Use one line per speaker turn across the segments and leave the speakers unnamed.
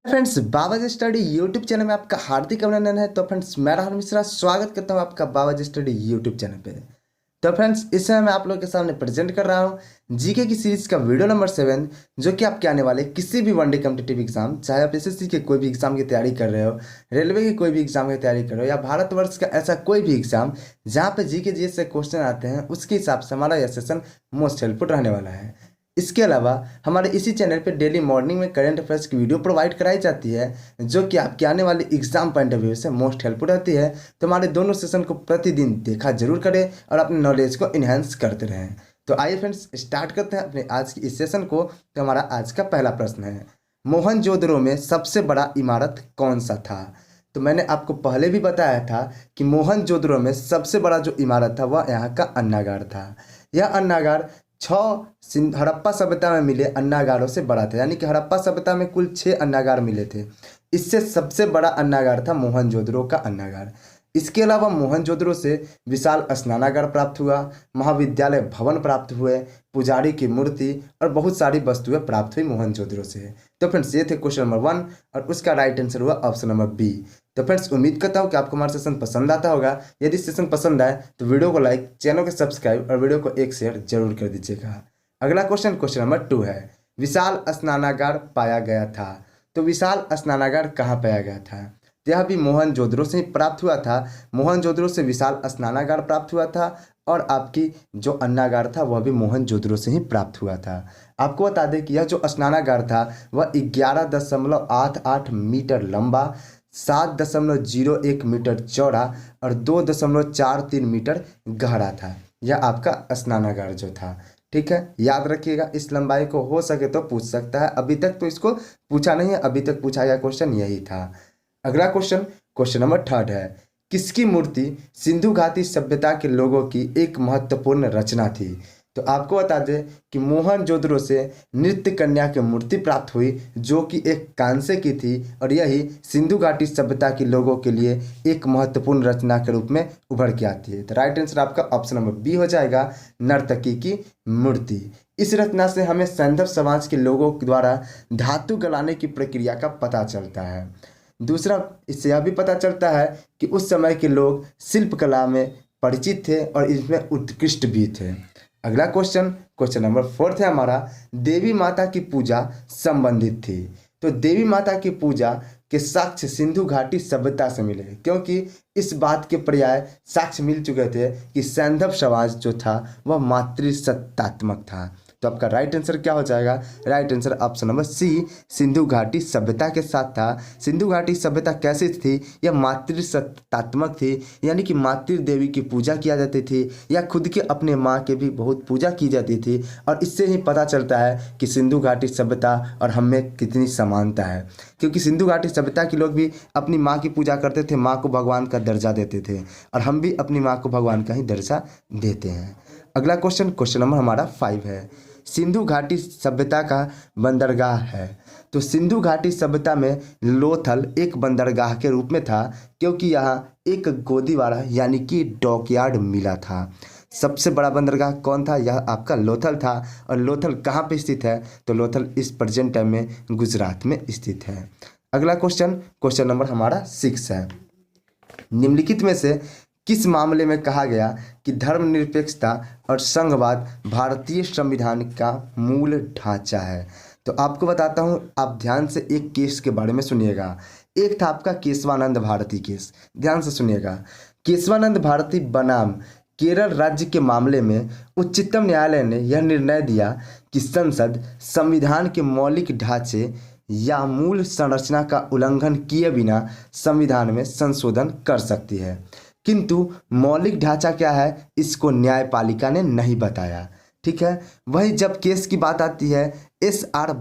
Friends, बाबाजी study YouTube channel में आपका हार्दिक अभिनंदन है। तो फ्रेंड्स, मैं राहुल मिश्रा स्वागत करता हूं आपका बाबाजी स्टडी यूट्यूब चैनल पे। तो फ्रेंड्स, इस समय मैं आप लोगों के सामने प्रेजेंट कर रहा हूं जीके की सीरीज का वीडियो नंबर 7, जो कि आपके आने वाले किसी भी वनडे कॉम्पिटिटिव एग्जाम, चाहे आप एसएससी के कोई भी एग्जाम की तैयारी कर रहे हो, रेलवे की कोई भी एग्जाम की तैयारी कर रहे हो, या भारतवर्ष का ऐसा कोई भी एग्जाम जहाँ पे जीके जीएस से क्वेश्चन आते हैं, उसके हिसाब से हमारा यह सेशन मोस्ट हेल्पफुल रहने वाला है। इसके अलावा हमारे इसी चैनल पे डेली मॉर्निंग में करंट अफेयर्स की वीडियो प्रोवाइड कराई जाती है, जो कि आपके आने वाले एग्जाम पॉइंट ऑफ व्यू से मोस्ट हेल्पफुल रहती है। तो हमारे दोनों सेशन को प्रतिदिन देखा जरूर करें और अपने नॉलेज को इन्हेंस करते रहें। तो आइए फ्रेंड्स, स्टार्ट करते हैं अपने आज की इस सेशन को। तो हमारा आज का पहला प्रश्न है, मोहनजोदड़ो में सबसे बड़ा इमारत कौन सा था? तो मैंने आपको पहले भी बताया था कि मोहनजोदड़ो में सबसे बड़ा जो इमारत था वह यहाँ का अन्नागार था। यह अन्नागार 6 हड़प्पा सभ्यता में मिले अन्नागारों से बड़ा था, यानी कि हड़प्पा सभ्यता में कुल 6 अन्नागार मिले थे। इससे सबसे बड़ा अन्नागार था मोहनजोदड़ो का अन्नागार। इसके अलावा मोहनजोदड़ो से विशाल स्नानागार प्राप्त हुआ, महाविद्यालय भवन प्राप्त हुए, पुजारी की मूर्ति और बहुत सारी वस्तुएं प्राप्त हुई मोहनजोदड़ो से। तो फ्रेंड्स, ये थे क्वेश्चन नंबर 1 और उसका राइट आंसर हुआ ऑप्शन नंबर बी। तो फ्रेंड्स, उम्मीद करता हूँ कि आपको हमारा सेशन पसंद आता होगा। यदि सेशन पसंद आए तो वीडियो को लाइक, चैनल को सब्सक्राइब और वीडियो को एक शेयर जरूर कर दीजिएगा। अगला क्वेश्चन नंबर 2 है, विशाल स्नानागार पाया गया था। तो विशाल स्नानागार कहाँ पाया गया था? यह भी मोहनजोदड़ो से ही प्राप्त हुआ था। मोहनजोदड़ो से विशाल स्नानागार प्राप्त हुआ था और आपकी जो अन्नागार था वह भी मोहनजोदड़ो से ही प्राप्त हुआ था। आपको बता दें कि यह जो स्नानागार था वह 11.88 मीटर लंबा, 7.01 मीटर चौड़ा और 2.43 मीटर गहरा था। यह आपका स्नानागार जो था, ठीक है, याद रखिएगा। इस लंबाई को हो सके तो पूछ सकता है। अभी तक तो इसको पूछा नहीं है, अभी तक पूछा गया क्वेश्चन यही था। अगला क्वेश्चन नंबर 3 है, किसकी मूर्ति सिंधु घाटी सभ्यता के लोगों की एक महत्वपूर्ण रचना थी? तो आपको बता दें कि मोहनजोदड़ो से नृत्य कन्या की मूर्ति प्राप्त हुई, जो कि एक कांसे की थी और यही सिंधु घाटी सभ्यता के लोगों के लिए एक महत्वपूर्ण रचना के रूप में उभर के आती है। तो राइट आंसर आपका ऑप्शन नंबर बी हो जाएगा, नर्तकी की मूर्ति। इस रचना से हमें सैंधव समाज के लोगों द्वारा धातु गलाने की प्रक्रिया का पता चलता है। दूसरा, इससे यह भी पता चलता है कि उस समय के लोग शिल्पकला में परिचित थे और इसमें उत्कृष्ट भी थे। अगला क्वेश्चन नंबर 4 है हमारा, देवी माता की पूजा संबंधित थी। तो देवी माता की पूजा के साक्ष्य सिंधु घाटी सभ्यता से मिले, क्योंकि इस बात के पर्याय साक्ष्य मिल चुके थे कि सैंधव समाज जो था वह मातृसत्तात्मक था। तो आपका राइट आंसर क्या हो जाएगा? Right answer option number C, Sindhu घाटी सभ्यता के साथ था। सिंधु घाटी सभ्यता कैसी थी? यह मातृसत्तात्मक थी, यानी कि मातृ देवी की पूजा किया जाती थी या खुद के अपने माँ के भी बहुत पूजा की जाती थी। और इससे ही पता चलता है कि सिंधु घाटी सभ्यता और हम में कितनी समानता है, क्योंकि सिंधु घाटी सभ्यता के लोग भी अपनी माँ की पूजा करते थे, माँ को भगवान का दर्जा देते थे, और हम भी अपनी माँ को भगवान का ही दर्जा देते हैं। अगला क्वेश्चन नंबर हमारा 5 है, सिंधु घाटी सभ्यता का बंदरगाह है। तो सिंधु घाटी सभ्यता में लोथल एक बंदरगाह के रूप में था, क्योंकि यहाँ एक गोदीवारा यानी कि डॉकयार्ड मिला था। सबसे बड़ा बंदरगाह कौन था? यह आपका लोथल था। और लोथल कहाँ पे स्थित है? तो लोथल इस प्रेजेंट टाइम में गुजरात में स्थित है। अगला क्वेश्चन नंबर हमारा 6 है, निम्नलिखित में से किस मामले में कहा गया कि धर्मनिरपेक्षता और संघवाद भारतीय संविधान का मूल ढांचा है? तो आपको बताता हूं, आप ध्यान से एक केस के बारे में सुनिएगा। एक था आपका केशवानंद भारती केस, ध्यान से सुनिएगा। केशवानंद भारती बनाम केरल राज्य के मामले में उच्चतम न्यायालय ने यह निर्णय दिया कि संसद संविधान के मौलिक ढांचे या मूल संरचना का उल्लंघन किए बिना संविधान में संशोधन कर सकती है, किंतु मौलिक ढांचा क्या है इसको न्यायपालिका ने नहीं बताया। ठीक है, वही जब केस की बात आती है एस आर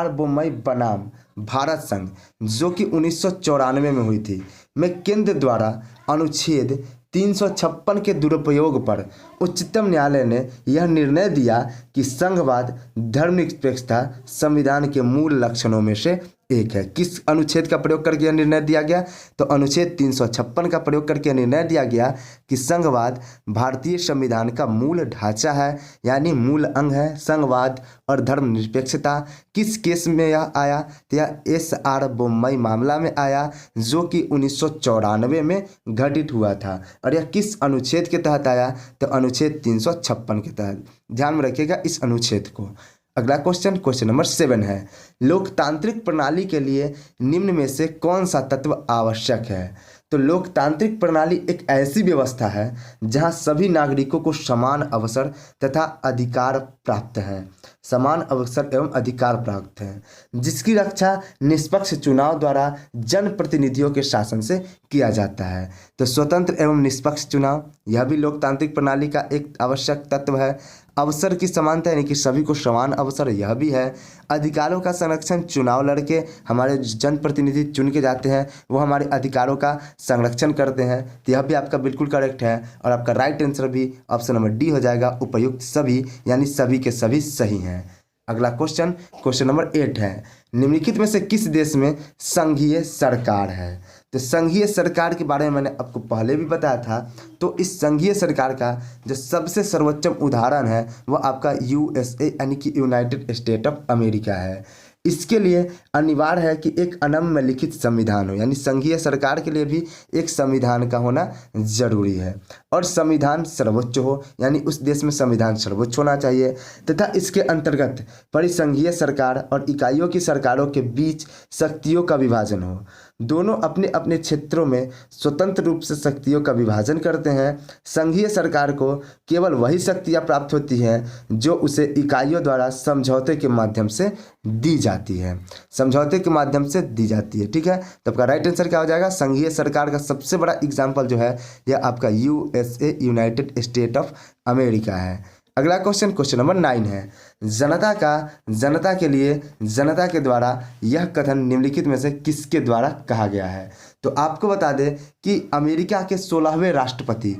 बोम्मई बनाम भारत संघ, जो कि 1994 में हुई थी, में केंद्र द्वारा अनुच्छेद 356 के दुरुपयोग पर उच्चतम न्यायालय ने यह निर्णय दिया कि संघवाद धर्मनिरपेक्षता संविधान के मूल लक्षणों में से एक है। किस अनुच्छेद का प्रयोग करके यह निर्णय दिया गया? तो अनुच्छेद 356 का प्रयोग करके निर्णय दिया गया कि संघवाद भारतीय संविधान का मूल ढांचा है, यानी मूल अंग है। संघवाद और धर्मनिरपेक्षता किस केस में यह आया? तो यह SR बोम्मई मामला में आया, जो कि 1994 में घटित हुआ था। और यह किस अनुच्छेद के तहत आया? तो अनुच्छेद 356 के तहत। ध्यान में रखिएगा इस अनुच्छेद को। अगला क्वेश्चन, क्वेश्चन नंबर 7 है, लोकतांत्रिक प्रणाली के लिए निम्न में से कौन सा तत्व आवश्यक है? तो लोकतांत्रिक प्रणाली एक ऐसी व्यवस्था है जहां सभी नागरिकों को समान अवसर तथा अधिकार प्राप्त है, समान अवसर एवं अधिकार प्राप्त है, जिसकी रक्षा निष्पक्ष चुनाव द्वारा जनप्रतिनिधियों के शासन से किया जाता है। तो स्वतंत्र एवं निष्पक्ष चुनाव, यह भी लोकतांत्रिक प्रणाली का एक आवश्यक तत्व है। अवसर की समानता, यानी कि सभी को समान अवसर, यह भी है। अधिकारों का संरक्षण, चुनाव लड़के हमारे जनप्रतिनिधि चुन के जाते हैं, वो हमारे अधिकारों का संरक्षण करते हैं। तो यह भी आपका बिल्कुल करेक्ट है। और आपका राइट आंसर भी ऑप्शन नंबर डी हो जाएगा, उपयुक्त सभी, यानी सभी के सभी सही हैं। अगला क्वेश्चन, क्वेश्चन नंबर 8 है, निम्नलिखित में से किस देश में संघीय सरकार है? तो संघीय सरकार के बारे में मैंने आपको पहले भी बताया था। तो इस संघीय सरकार का जो सबसे सर्वोच्च उदाहरण है वह आपका USA, यानी कि यूनाइटेड स्टेट ऑफ अमेरिका है। इसके लिए अनिवार्य है कि एक अनम्य लिखित संविधान हो, यानी संघीय सरकार के लिए भी एक संविधान का होना जरूरी है। और संविधान सर्वोच्च हो, यानी उस देश में संविधान सर्वोच्च होना चाहिए। तथा इसके अंतर्गत परिसंघीय सरकार और इकाइयों की सरकारों के बीच शक्तियों का विभाजन हो। दोनों अपने अपने क्षेत्रों में स्वतंत्र रूप से शक्तियों का विभाजन करते हैं। संघीय सरकार को केवल वही शक्तियाँ प्राप्त होती हैं जो उसे इकाइयों द्वारा समझौते के माध्यम से दी जाती है, समझौते के माध्यम से दी जाती है। ठीक है, तो आपका राइट आंसर क्या हो जाएगा? संघीय सरकार का सबसे बड़ा एग्जाम्पल जो है यह आपका USA, United state of America है। अगला क्वेश्चन, क्वेश्चन नंबर 9 है, जनता के लिए जनता के द्वारा यह कथन निम्नलिखित में से किसके द्वारा कहा गया है? तो आपको बता दें कि अमेरिका के 16वें राष्ट्रपति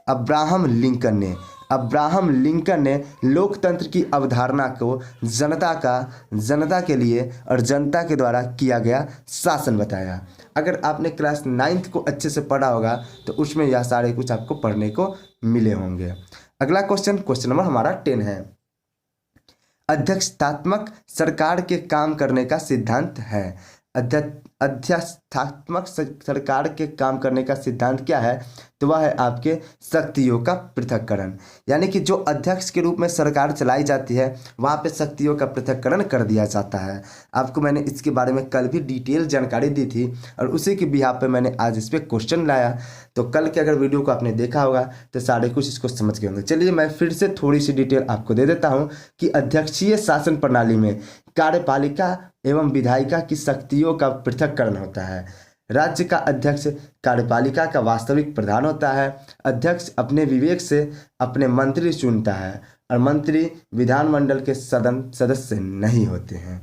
अब्राहम लिंकन ने लोकतंत्र की अवधारणा को जनता के लिए और जनता के द्वारा किया गया शासन बताया। अगर आपने क्लास 9th को अच्छे से पढ़ा होगा तो उसमें यह सारे कुछ आपको पढ़ने को मिले होंगे। अगला क्वेश्चन, क्वेश्चन नंबर हमारा 10 है, अध्यक्षतात्मक सरकार के काम करने का सिद्धांत है। अध्यक्षतात्मक सरकार के काम करने का सिद्धांत क्या है? तो वह है आपके शक्तियों का पृथक्करण, यानी कि जो अध्यक्ष के रूप में सरकार चलाई जाती है वहाँ पे शक्तियों का पृथक्करण कर दिया जाता है। आपको मैंने इसके बारे में कल भी डिटेल जानकारी दी थी और उसी के बिहाफ पे मैंने आज इस पर क्वेश्चन लाया। तो कल के अगर वीडियो को आपने देखा होगा तो सारे कुछ इसको समझ गए होंगे। चलिए मैं फिर से थोड़ी सी डिटेल आपको दे देता हूँ कि अध्यक्षीय शासन प्रणाली में कार्यपालिका एवं विधायिका की शक्तियों का पृथक्करण होता है। राज्य का अध्यक्ष कार्यपालिका का वास्तविक प्रधान होता है। अध्यक्ष अपने विवेक से अपने मंत्री चुनता है और मंत्री विधानमंडल के सदस्य नहीं होते हैं।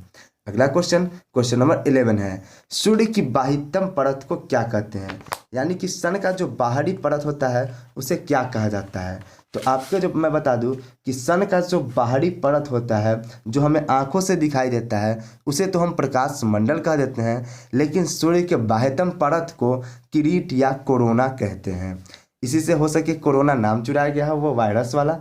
अगला क्वेश्चन, क्वेश्चन नंबर 11 है, सूर्य की बाह्यतम परत को क्या कहते हैं? यानी कि सन का जो बाहरी परत होता है उसे क्या कहा जाता है? तो आपको जो मैं बता दूं कि सन का जो बाहरी परत होता है जो हमें आंखों से दिखाई देता है उसे तो हम प्रकाश मंडल कह देते हैं, लेकिन सूर्य के बाह्यतम परत को किरीट या कोरोना कहते हैं। इसी से हो सके कोरोना नाम चुराया गया है, वो वायरस वाला।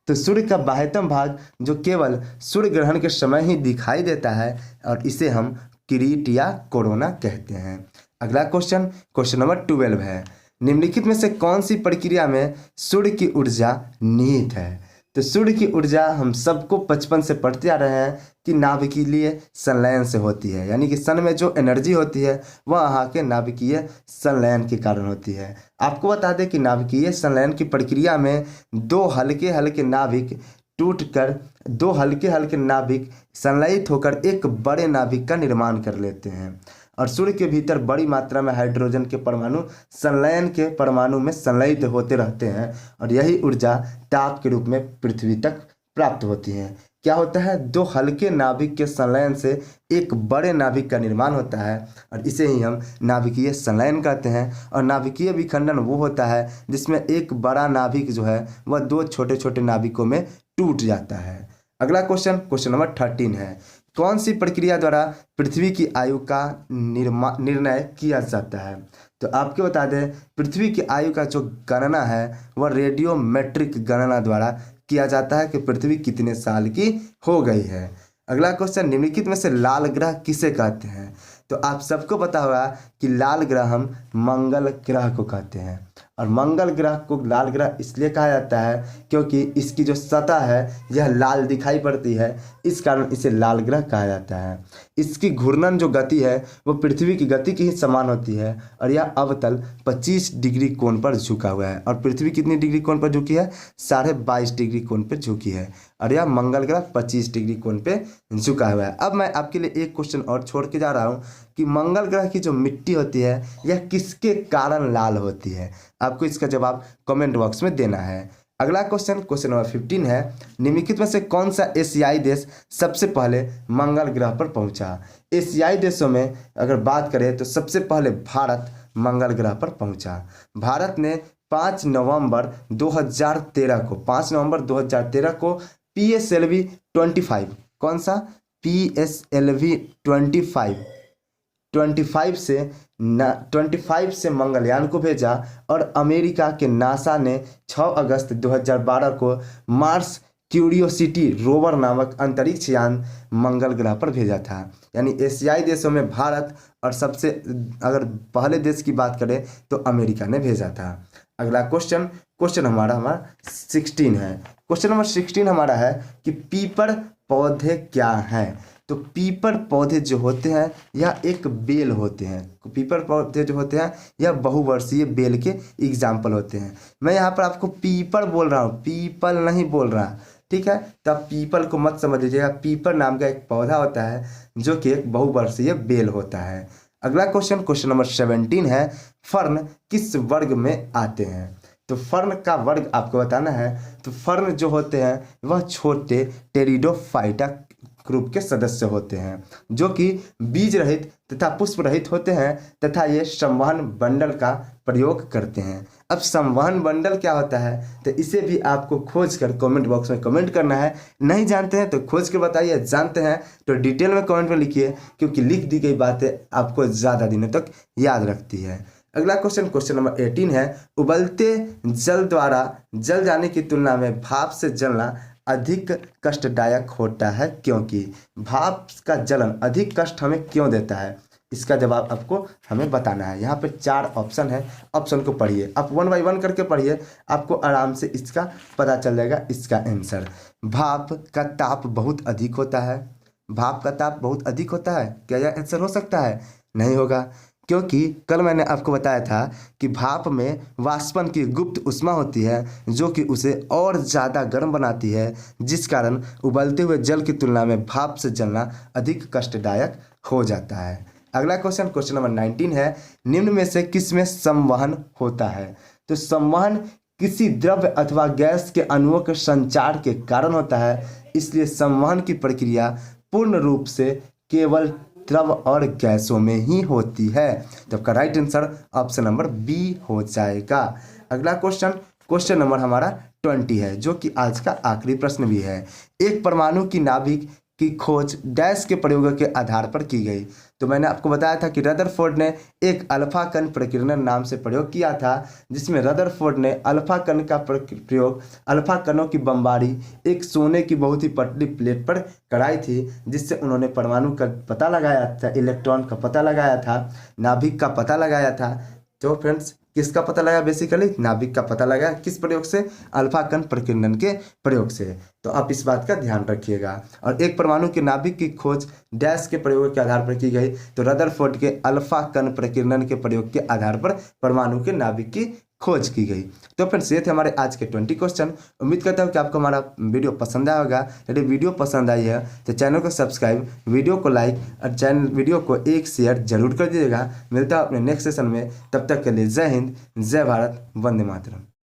तो सूर्य का बाह्यतम भाग जो केवल सूर्य ग्रहण के समय ही दिखाई देता है और इसे हम किरीट या कोरोना कहते हैं। अगला क्वेश्चन, क्वेश्चन नंबर 12 है, निम्नलिखित में से कौन सी प्रक्रिया में सूर्य की ऊर्जा निहित है? तो सूर्य की ऊर्जा हम सबको बचपन से पढ़ते आ रहे हैं कि नाभिकीय संलयन से होती है, यानी कि सन में जो एनर्जी होती है वह यहाँ के नाभिकीय संलयन के कारण होती है। आपको बता दें कि नाभिकीय संलयन की प्रक्रिया में दो हल्के हल्के नाभिक टूटकर दो हल्के हल्के नाभिक संलयित होकर एक बड़े नाभिक का निर्माण कर लेते हैं और सूर्य के भीतर बड़ी मात्रा में हाइड्रोजन के परमाणु संलयन के परमाणु में संलयित होते रहते हैं और यही ऊर्जा ताप के रूप में पृथ्वी तक प्राप्त होती है। क्या होता है? दो हल्के नाभिक के संलयन से एक बड़े नाभिक का निर्माण होता है और इसे ही हम नाभिकीय संलयन कहते हैं। और नाभिकीय विखंडन वो होता है जिसमें एक बड़ा नाभिक जो है वह दो छोटे छोटे नाभिकों में टूट जाता है। अगला क्वेश्चन, क्वेश्चन नंबर 13 है, कौन सी प्रक्रिया द्वारा पृथ्वी की आयु का निर्णय किया जाता है? तो आपको बता दें, पृथ्वी की आयु का जो गणना है वह रेडियोमेट्रिक गणना द्वारा किया जाता है कि पृथ्वी कितने साल की हो गई है। अगला क्वेश्चन, निम्नलिखित में से लाल ग्रह किसे कहते हैं? तो आप सबको पता होगा कि लाल ग्रह हम मंगल ग्रह को कहते हैं। और मंगल ग्रह को लाल ग्रह इसलिए कहा जाता है क्योंकि इसकी जो सतह है यह लाल दिखाई पड़ती है, इस कारण इसे लाल ग्रह कहा जाता है। इसकी घूर्णन जो गति है वो पृथ्वी की गति की ही समान होती है और यह अवतल 25 डिग्री कोण पर झुका हुआ है। और पृथ्वी कितनी डिग्री कोण पर झुकी है? 22.5 डिग्री कोण पर झुकी है। और यह मंगल ग्रह 25 डिग्री कोण पे झुका हुआ है। अब मैं आपके लिए एक क्वेश्चन और छोड़ के जा रहा हूँ कि मंगल ग्रह की जो मिट्टी होती है यह किसके कारण लाल होती है? आपको इसका जवाब कमेंट बॉक्स में देना है। अगला क्वेश्चन, क्वेश्चन नंबर 15 है, निम्नलिखित में से कौन सा एशियाई देश सबसे पहले मंगल ग्रह पर पहुंचा? एशियाई देशों में अगर बात करें तो सबसे पहले भारत मंगल ग्रह पर पहुंचा। भारत ने 5 नवंबर 2013 को PSLV 25, कौन सा? PSLV 25 से मंगलयान को भेजा और अमेरिका के नासा ने 6 अगस्त 2012 को मार्स क्यूरियोसिटी रोवर नामक अंतरिक्ष यान मंगल ग्रह पर भेजा था। यानी एशियाई देशों में भारत और सबसे अगर पहले देश की बात करें तो अमेरिका ने भेजा था। अगला क्वेश्चन हमारा 16 है। क्वेश्चन नंबर 16 हमारा है कि पीपर पौधे क्या हैं? तो पीपर पौधे जो होते हैं यह एक बेल होते हैं। पीपर पौधे जो होते हैं यह बहुवर्षीय बेल के एग्जाम्पल होते हैं। मैं यहाँ पर आपको पीपर बोल रहा हूँ, पीपल नहीं बोल रहा, ठीक है? तो आप पीपल को मत समझ लीजिएगा। पीपर नाम का एक पौधा होता है जो कि एक बहुवर्षीय बेल होता है। अगला क्वेश्चन नंबर 17 है, फर्न किस वर्ग में आते हैं? तो फर्न का वर्ग आपको बताना है। तो फर्न जो होते हैं वह छोटे टेरिडोफाइटा ग्रुप के सदस्य होते हैं जो कि बीज रहित तथा पुष्प रहित होते हैं तथा ये संवहन बंडल का प्रयोग करते हैं। अब संवहन बंडल क्या होता है तो इसे भी आपको खोज कर कमेंट बॉक्स में कमेंट करना है। नहीं जानते हैं तो खोज के बताइए, जानते हैं तो डिटेल में कमेंट में लिखिए, क्योंकि लिख दी गई बातें आपको ज़्यादा दिनों तक याद रखती है। अगला क्वेश्चन नंबर 18 है, उबलते जल द्वारा जल जाने की तुलना में भाप से जलना अधिक कष्टदायक होता है, क्योंकि भाप का जलन अधिक कष्ट हमें क्यों देता है? इसका जवाब आपको हमें बताना है। यहाँ पे 4 ऑप्शन है, ऑप्शन को पढ़िए, आप 1 बाय 1 करके पढ़िए, आपको आराम से इसका पता चल जाएगा इसका आंसर। भाप का ताप बहुत अधिक होता है। भाप का ताप बहुत अधिक होता है, क्या यह आंसर हो सकता है? नहीं होगा, क्योंकि कल मैंने आपको बताया था कि भाप में वाष्पन की गुप्त ऊष्मा होती है जो कि उसे और ज़्यादा गर्म बनाती है, जिस कारण उबलते हुए जल की तुलना में भाप से जलना अधिक कष्टदायक हो जाता है। अगला क्वेश्चन नंबर 19 है, निम्न में से किस में संवहन होता है? तो संवहन किसी द्रव्य अथवा गैस के अणुओं के संचार के कारण होता है, इसलिए संवहन की प्रक्रिया पूर्ण रूप से केवल द्रव और गैसों में ही होती है। तो आपका right answer option number B हो जाएगा। अगला क्वेश्चन नंबर हमारा 20 है, जो कि आज का आखिरी प्रश्न भी है। एक परमाणु की नाभिक की खोज डैश के प्रयोगों के आधार पर की गई। तो मैंने आपको बताया था कि रदरफोर्ड ने एक अल्फा कण प्रकीर्णन नाम से प्रयोग किया था, जिसमें रदरफोर्ड ने अल्फा कण का प्रयोग अल्फा कणों की बमबारी एक सोने की बहुत ही पतली प्लेट पर कराई थी, जिससे उन्होंने परमाणु का पता लगाया था, इलेक्ट्रॉन का पता लगाया था, नाभिक का पता लगाया था। तो फ्रेंड्स, किसका पता लगा? बेसिकली नाभिक का पता लगा। किस प्रयोग से? अल्फा कण प्रकीर्णन के प्रयोग से। तो आप इस बात का ध्यान रखिएगा। और एक परमाणु के नाभिक की खोज डैश के प्रयोग के आधार पर की गई, तो रदरफोर्ड के अल्फा कण प्रकीर्णन के प्रयोग के आधार पर परमाणु के नाभिक की खोज की गई। तो फ्रेंड्स, ये थे हमारे आज के 20 क्वेश्चन। उम्मीद करता हूँ कि आपको हमारा वीडियो पसंद आया होगा। यदि वीडियो पसंद आई है तो चैनल को सब्सक्राइब, वीडियो को लाइक और वीडियो को एक शेयर जरूर कर दीजिएगा। मिलता है अपने नेक्स्ट सेशन में, तब तक के लिए जय हिंद, जय भारत, वंदे मातरम।